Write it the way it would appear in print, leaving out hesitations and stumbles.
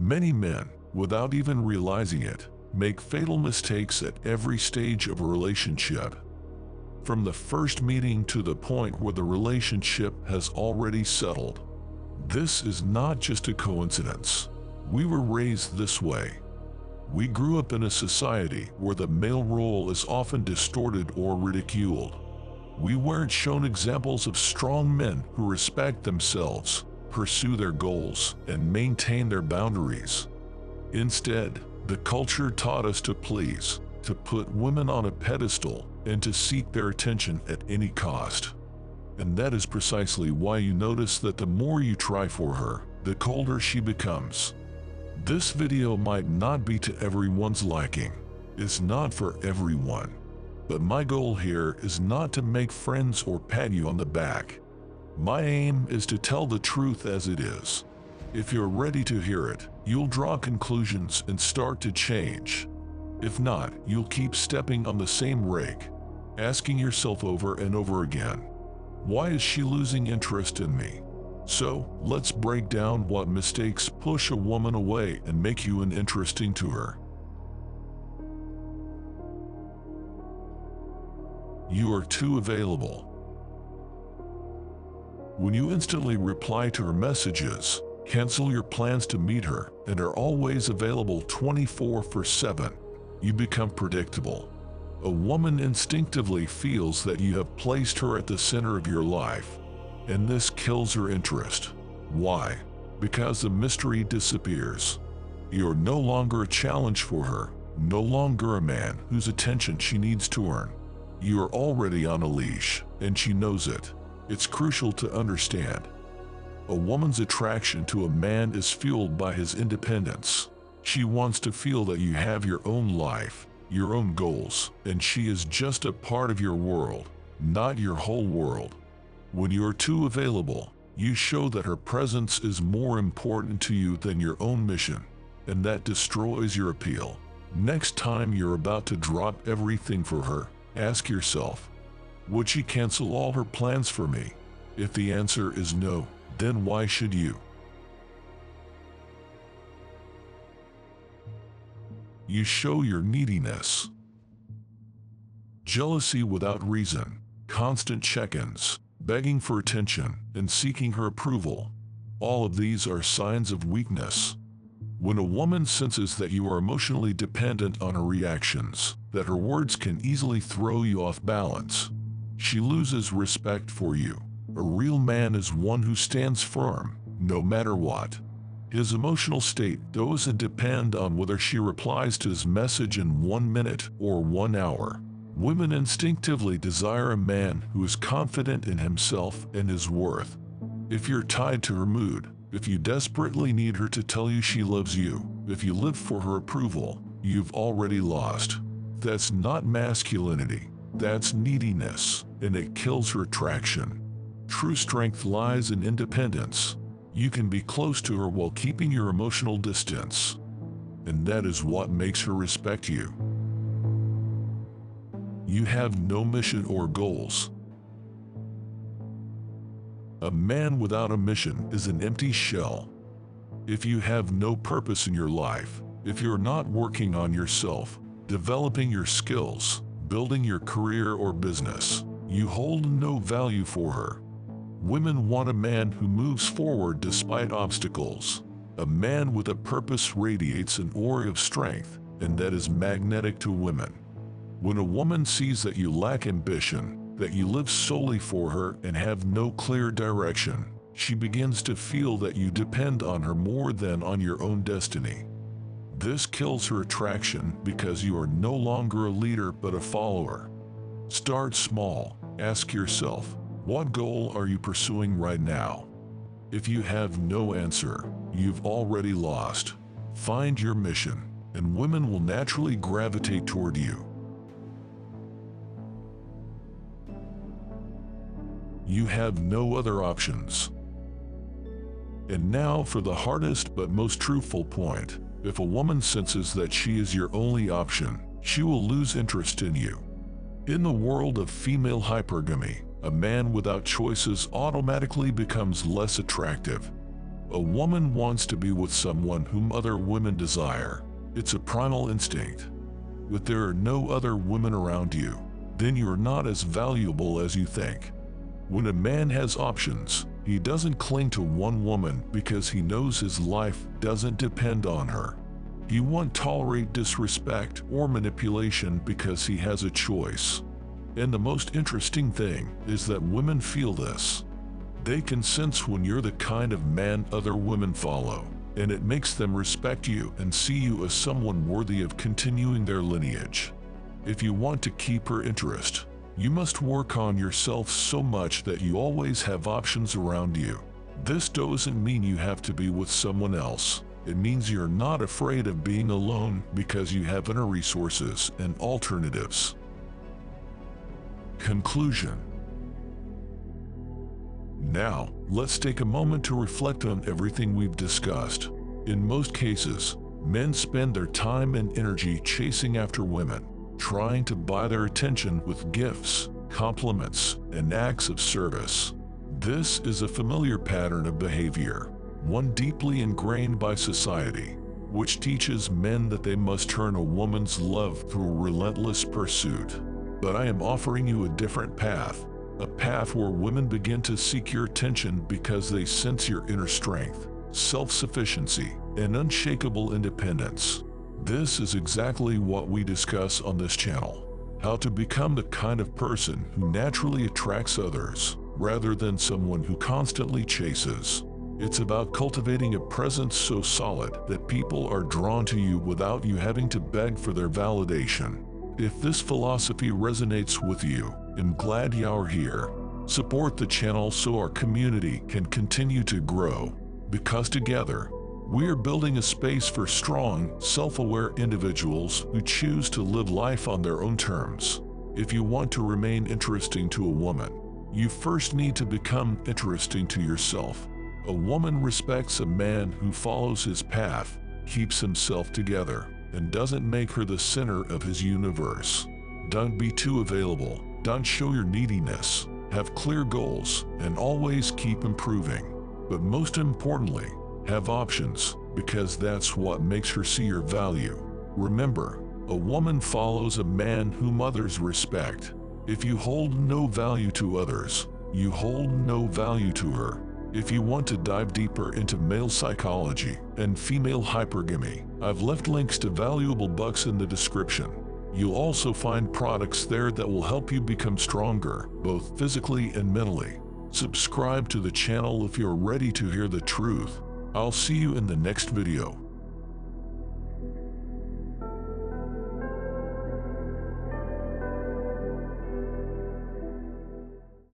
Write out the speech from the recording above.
Many men, without even realizing it, make fatal mistakes at every stage of a relationship. From the first meeting to the point where the relationship has already settled. This is not just a coincidence. We were raised this way. We grew up in a society where the male role is often distorted or ridiculed. We weren't shown examples of strong men who respect themselves, pursue their goals, and maintain their boundaries. Instead, the culture taught us to please, to put women on a pedestal, and to seek their attention at any cost. And that is precisely why you notice that the more you try for her, the colder she becomes. This video might not be to everyone's liking. It's not for everyone. But my goal here is not to make friends or pat you on the back. My aim is to tell the truth as it is. If you're ready to hear it, you'll draw conclusions and start to change. If not, you'll keep stepping on the same rake, asking yourself over and over again, why is she losing interest in me? So, let's break down what mistakes push a woman away and make you uninteresting to her. You are too available. When you instantly reply to her messages, cancel your plans to meet her, and are always available 24/7, you become predictable. A woman instinctively feels that you have placed her at the center of your life, and this kills her interest. Why? Because the mystery disappears. You're no longer a challenge for her, no longer a man whose attention she needs to earn. You are already on a leash, and she knows it. It's crucial to understand. A woman's attraction to a man is fueled by his independence. She wants to feel that you have your own life, your own goals, and she is just a part of your world, not your whole world. When you're too available, you show that her presence is more important to you than your own mission, and that destroys your appeal. Next time you're about to drop everything for her, ask yourself, would she cancel all her plans for me? If the answer is no, then why should you? You show your neediness. Jealousy without reason, constant check-ins, begging for attention, and seeking her approval. All of these are signs of weakness. When a woman senses that you are emotionally dependent on her reactions, that her words can easily throw you off balance, she loses respect for you. A real man is one who stands firm, no matter what. His emotional state doesn't depend on whether she replies to his message in 1 minute or 1 hour. Women instinctively desire a man who is confident in himself and his worth. If you're tied to her mood, if you desperately need her to tell you she loves you, if you live for her approval, you've already lost. That's not masculinity, that's neediness, and it kills her attraction. True strength lies in independence. You can be close to her while keeping your emotional distance. And that is what makes her respect you. You have no mission or goals. A man without a mission is an empty shell. If you have no purpose in your life, if you're not working on yourself, developing your skills, building your career or business, you hold no value for her. Women want a man who moves forward despite obstacles. A man with a purpose radiates an aura of strength, and that is magnetic to women. When a woman sees that you lack ambition, that you live solely for her and have no clear direction, she begins to feel that you depend on her more than on your own destiny. This kills her attraction because you are no longer a leader but a follower. Start small. Ask yourself, what goal are you pursuing right now? If you have no answer, you've already lost. Find your mission, and women will naturally gravitate toward you. You have no other options. And now for the hardest but most truthful point. If a woman senses that she is your only option, she will lose interest in you. In the world of female hypergamy, a man without choices automatically becomes less attractive. A woman wants to be with someone whom other women desire. It's a primal instinct. If there are no other women around you, then you're not as valuable as you think. When a man has options, he doesn't cling to one woman because he knows his life doesn't depend on her. He won't tolerate disrespect or manipulation because he has a choice. And the most interesting thing is that women feel this. They can sense when you're the kind of man other women follow, and it makes them respect you and see you as someone worthy of continuing their lineage. If you want to keep her interest, you must work on yourself so much that you always have options around you. This doesn't mean you have to be with someone else. It means you're not afraid of being alone because you have inner resources and alternatives. Conclusion. Now, let's take a moment to reflect on everything we've discussed. In most cases, men spend their time and energy chasing after women, trying to buy their attention with gifts, compliments, and acts of service. This is a familiar pattern of behavior, one deeply ingrained by society, which teaches men that they must turn a woman's love through relentless pursuit. But I am offering you a different path, a path where women begin to seek your attention because they sense your inner strength, self-sufficiency, and unshakable independence. This is exactly what we discuss on this channel: how to become the kind of person who naturally attracts others, rather than someone who constantly chases. It's about cultivating a presence so solid that people are drawn to you without you having to beg for their validation. If this philosophy resonates with you, I'm glad you're here. Support the channel so our community can continue to grow, because together, we are building a space for strong, self-aware individuals who choose to live life on their own terms. If you want to remain interesting to a woman, you first need to become interesting to yourself. A woman respects a man who follows his path, keeps himself together, and doesn't make her the center of his universe. Don't be too available, don't show your neediness, have clear goals, and always keep improving. But most importantly, have options, because that's what makes her see your value. Remember, a woman follows a man whom others respect. If you hold no value to others, you hold no value to her. If you want to dive deeper into male psychology and female hypergamy, I've left links to valuable books in the description. You'll also find products there that will help you become stronger, both physically and mentally. Subscribe to the channel if you're ready to hear the truth. I'll see you in the next video.